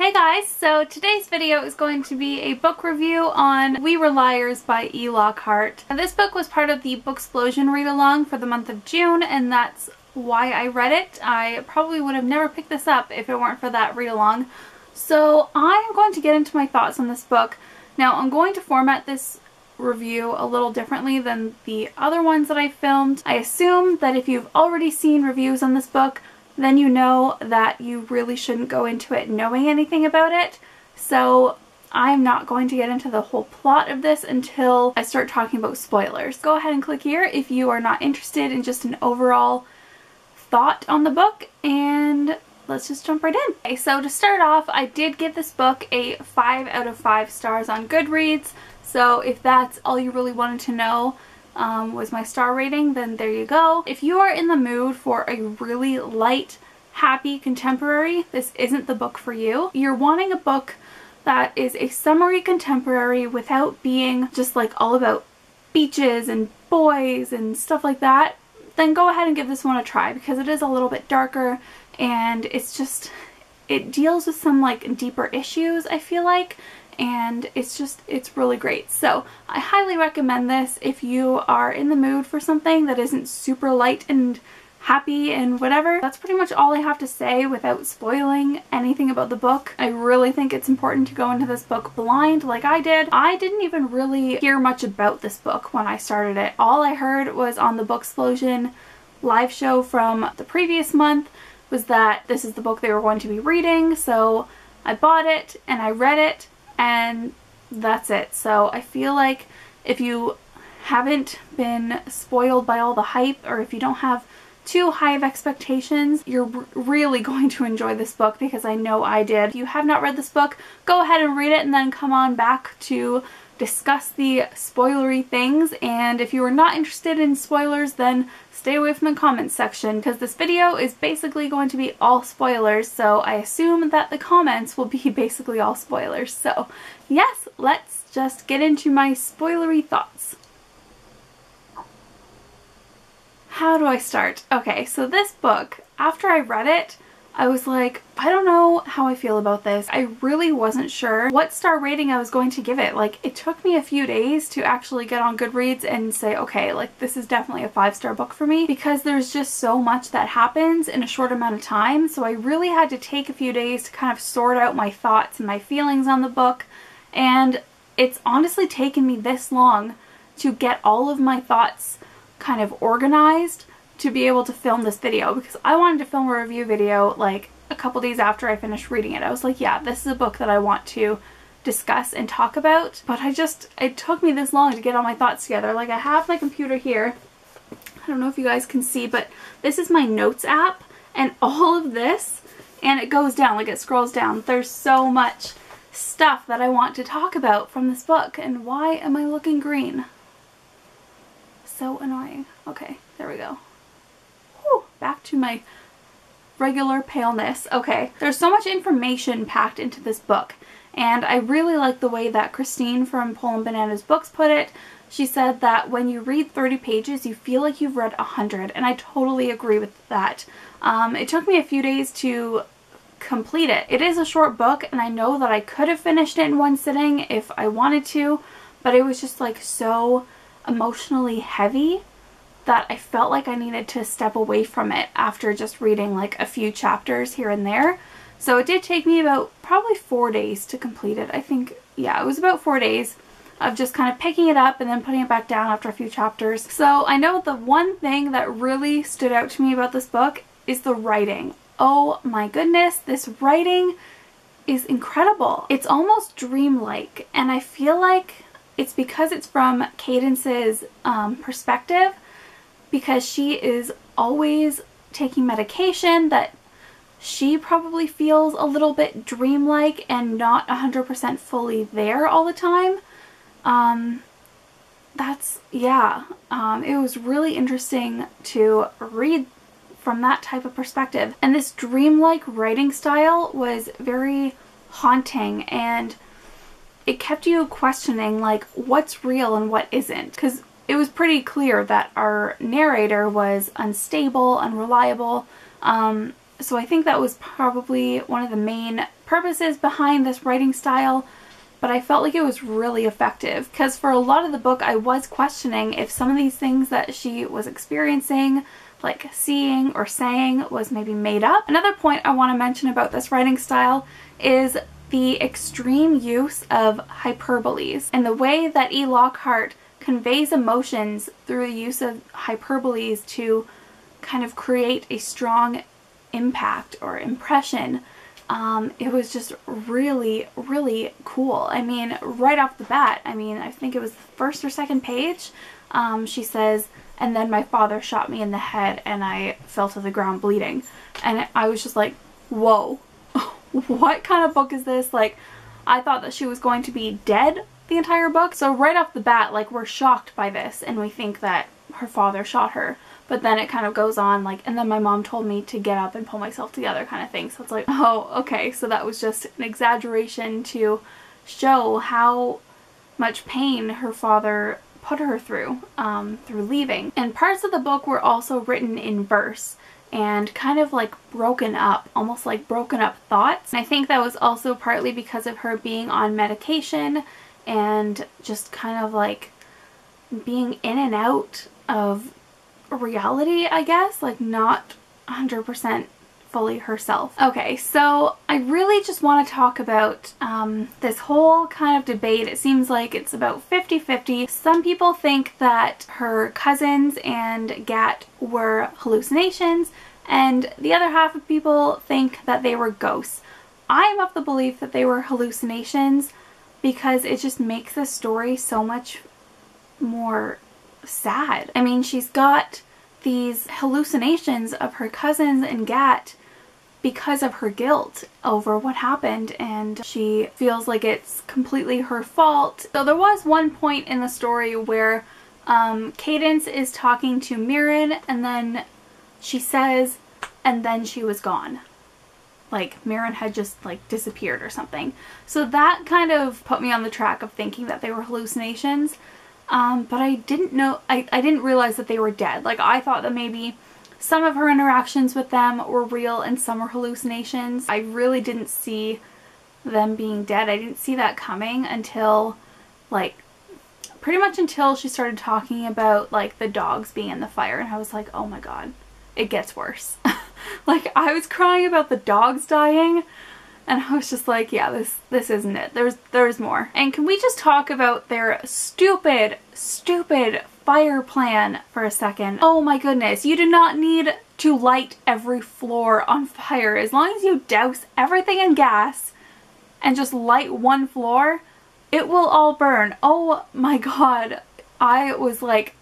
Hey guys, so today's video is going to be a book review on We Were Liars by E. Lockhart. Now, this book was part of the Booksplosion read-along for the month of June, and that's why I read it. I probably would have never picked this up if it weren't for that read-along. So I am going to get into my thoughts on this book. Now, I'm going to format this review a little differently than the other ones that I filmed. I assume that if you've already seen reviews on this book, then you know that you really shouldn't go into it knowing anything about it. So I'm not going to get into the whole plot of this until I start talking about spoilers. Go ahead and click here if you are not interested in just an overall thought on the book, and let's just jump right in. Okay, so to start off, I did give this book a 5 out of 5 stars on Goodreads. So if that's all you really wanted to know, was my star rating, then there you go. If you are in the mood for a really light, happy contemporary, this isn't the book for you. You're wanting a book that is a summery contemporary without being just like all about beaches and boys and stuff like that, then go ahead and give this one a try, because it is a little bit darker and it deals with some like deeper issues, I feel like. And it's really great. So I highly recommend this if you are in the mood for something that isn't super light and happy and whatever. That's pretty much all I have to say without spoiling anything about the book. I really think it's important to go into this book blind like I did. I didn't even really hear much about this book when I started it. All I heard was on the Booksplosion live show from the previous month was that this is the book they were going to be reading. So I bought it and I read it, and that's it. So I feel like if you haven't been spoiled by all the hype, or if you don't have too high of expectations, you're really going to enjoy this book, because I know I did. If you have not read this book, go ahead and read it and then come on back to discuss the spoilery things. And if you are not interested in spoilers, then stay away from the comments section, because this video is basically going to be all spoilers, so I assume that the comments will be basically all spoilers. So yes, let's just get into my spoilery thoughts. How do I start? Okay, so this book, after I read it, I was like, I don't know how I feel about this. I really wasn't sure what star rating I was going to give it. Like, it took me a few days to actually get on Goodreads and say, okay, like, this is definitely a 5-star book for me, because there's just so much that happens in a short amount of time. So I really had to take a few days to kind of sort out my thoughts and my feelings on the book. And it's honestly taken me this long to get all of my thoughts kind of organized to be able to film this video, because I wanted to film a review video like a couple days after I finished reading it. I was like, yeah, this is a book that I want to discuss and talk about, but it took me this long to get all my thoughts together. Like, I have my computer here. I don't know if you guys can see, but this is my notes app, and all of this, and it goes down, like it scrolls down. There's so much stuff that I want to talk about from this book. And why am I looking green? So annoying. Okay, there we go. Back to my regular paleness. Okay, there's so much information packed into this book, and I really like the way that Christine from Poland Bananas Books put it. She said that when you read 30 pages, you feel like you've read 100, and I totally agree with that. It took me a few days to complete it. It is a short book, and I know that I could have finished it in one sitting if I wanted to, but it was just like so emotionally heavy that I felt like I needed to step away from it after just reading like a few chapters here and there. So it did take me about probably 4 days to complete it. I think, yeah, it was about 4 days of just kind of picking it up and then putting it back down after a few chapters. So I know the one thing that really stood out to me about this book is the writing. Oh my goodness, this writing is incredible. It's almost dreamlike, and I feel like it's because it's from Cadence's perspective, because she is always taking medication that she probably feels a little bit dreamlike and not 100% fully there all the time. It was really interesting to read from that type of perspective. And this dreamlike writing style was very haunting, and it kept you questioning like what's real and what isn't, because it was pretty clear that our narrator was unstable, unreliable, so I think that was probably one of the main purposes behind this writing style, but I felt like it was really effective because for a lot of the book I was questioning if some of these things that she was experiencing, like seeing or saying, was maybe made up. Another point I want to mention about this writing style is the extreme use of hyperboles and the way that E. Lockhart conveys emotions through the use of hyperboles to kind of create a strong impact or impression. It was just really, really cool. I mean, right off the bat, I mean, I think it was the first or second page, she says, "And then my father shot me in the head and I fell to the ground bleeding." And I was just like, whoa, what kind of book is this? Like, I thought that she was going to be dead the entire book. So right off the bat, like, we're shocked by this and we think that her father shot her. But then it kind of goes on like, "And then my mom told me to get up and pull myself together," kind of thing. So it's like, oh, okay, so that was just an exaggeration to show how much pain her father put her through, through leaving. And parts of the book were also written in verse and kind of like broken up, almost like broken up thoughts. And I think that was also partly because of her being on medication and just kind of like being in and out of reality, I guess, like not 100% fully herself. Okay, so I really just want to talk about this whole kind of debate. It seems like it's about 50-50. Some people think that her cousins and Gat were hallucinations, and the other half of people think that they were ghosts. I am of the belief that they were hallucinations because it just makes the story so much more sad. I mean, she's got these hallucinations of her cousins and Gat because of her guilt over what happened, and she feels like it's completely her fault. So there was one point in the story where Cadence is talking to Mirren and then she says, "And then she was gone." Like Mirren had just like disappeared or something. So that kind of put me on the track of thinking that they were hallucinations. But I didn't know, I didn't realize that they were dead. Like, I thought that maybe some of her interactions with them were real and some were hallucinations. I really didn't see them being dead. I didn't see that coming until, like, pretty much until she started talking about, like, the dogs being in the fire. And I was like, oh my god, it gets worse. Like, I was crying about the dogs dying. And I was just like, yeah, this isn't it. There's more. And can we just talk about their stupid fire plan for a second? Oh my goodness, you do not need to light every floor on fire. As long as you douse everything in gas and just light one floor, it will all burn. Oh my god. I was like,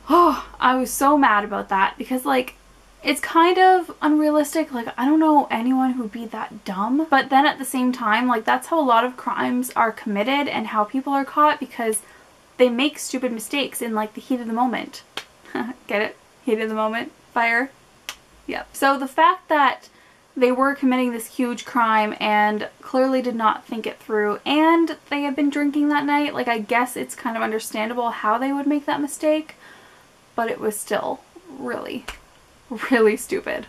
oh, I was so mad about that because, like, it's kind of unrealistic. Like, I don't know anyone who'd be that dumb. But then at the same time, like, that's how a lot of crimes are committed and how people are caught, because they make stupid mistakes in, like, the heat of the moment. Get it? Heat of the moment? Fire? Yep. So the fact that they were committing this huge crime and clearly did not think it through, and they had been drinking that night, like, I guess it's kind of understandable how they would make that mistake, but it was still really stupid.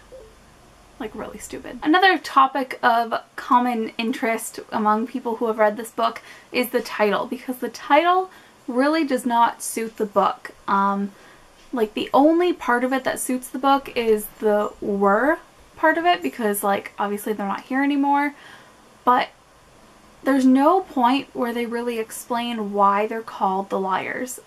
Like, really stupid. Another topic of common interest among people who have read this book is the title, because the title really does not suit the book. Like, the only part of it that suits the book is the "were" part of it, because, like, obviously they're not here anymore, but there's no point where they really explain why they're called the Liars.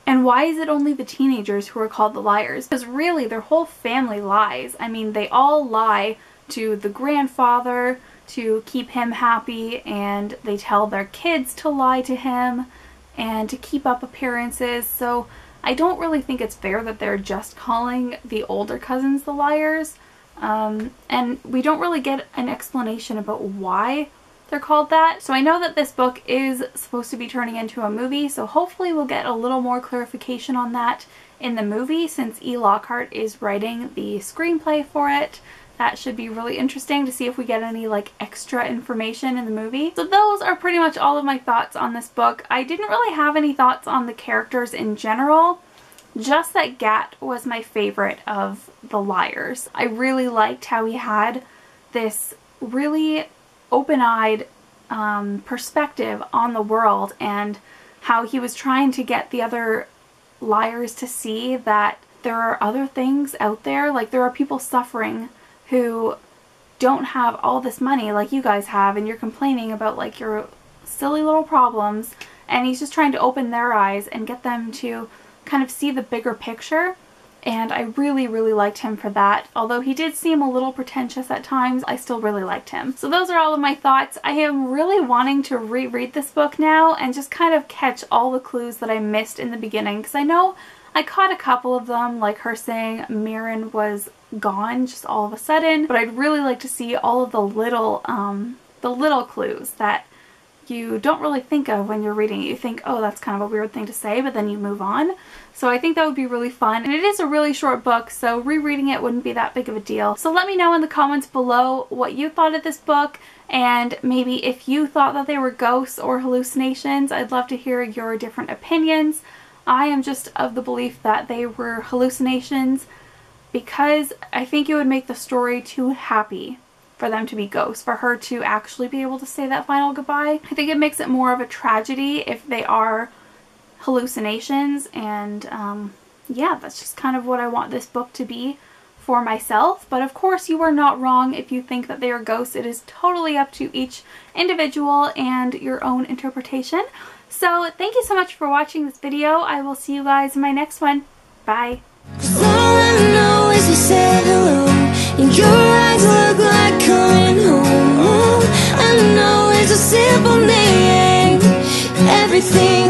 And why is it only the teenagers who are called the Liars? Because really their whole family lies. I mean, they all lie to the grandfather to keep him happy, and they tell their kids to lie to him and to keep up appearances. So I don't really think it's fair that they're just calling the older cousins the Liars. And we don't really get an explanation about why they're called that. So I know that this book is supposed to be turning into a movie, so hopefully we'll get a little more clarification on that in the movie, since E. Lockhart is writing the screenplay for it. That should be really interesting to see if we get any, like, extra information in the movie. So those are pretty much all of my thoughts on this book. I didn't really have any thoughts on the characters in general. Just That Gat was my favorite of the Liars. I really liked how he had this really open-eyed perspective on the world, and how he was trying to get the other liars to see that there are other things out there. Like, there are people suffering who don't have all this money like you guys have, and you're complaining about like your silly little problems, and he's just trying to open their eyes and get them to kind of see the bigger picture. And I really, really liked him for that. Although he did seem a little pretentious at times, I still really liked him. So those are all of my thoughts. I am really wanting to reread this book now and just kind of catch all the clues that I missed in the beginning, because I know I caught a couple of them, like her saying Mirren was gone just all of a sudden, but I'd really like to see all of the little clues that you don't really think of when you're reading it. You think, oh, that's kind of a weird thing to say, but then you move on. So I think that would be really fun. And it is a really short book, so rereading it wouldn't be that big of a deal. So let me know in the comments below what you thought of this book, and maybe if you thought that they were ghosts or hallucinations. I'd love to hear your different opinions. I am just of the belief that they were hallucinations, because I think it would make the story too happy for them to be ghosts, for her to actually be able to say that final goodbye. I think it makes it more of a tragedy if they are hallucinations, and yeah, that's just kind of what I want this book to be for myself. But of course, you are not wrong if you think that they are ghosts. It is totally up to each individual and your own interpretation. So thank you so much for watching this video. I will see you guys in my next one. Bye. And your eyes look like coming home. I know it's a simple name. Everything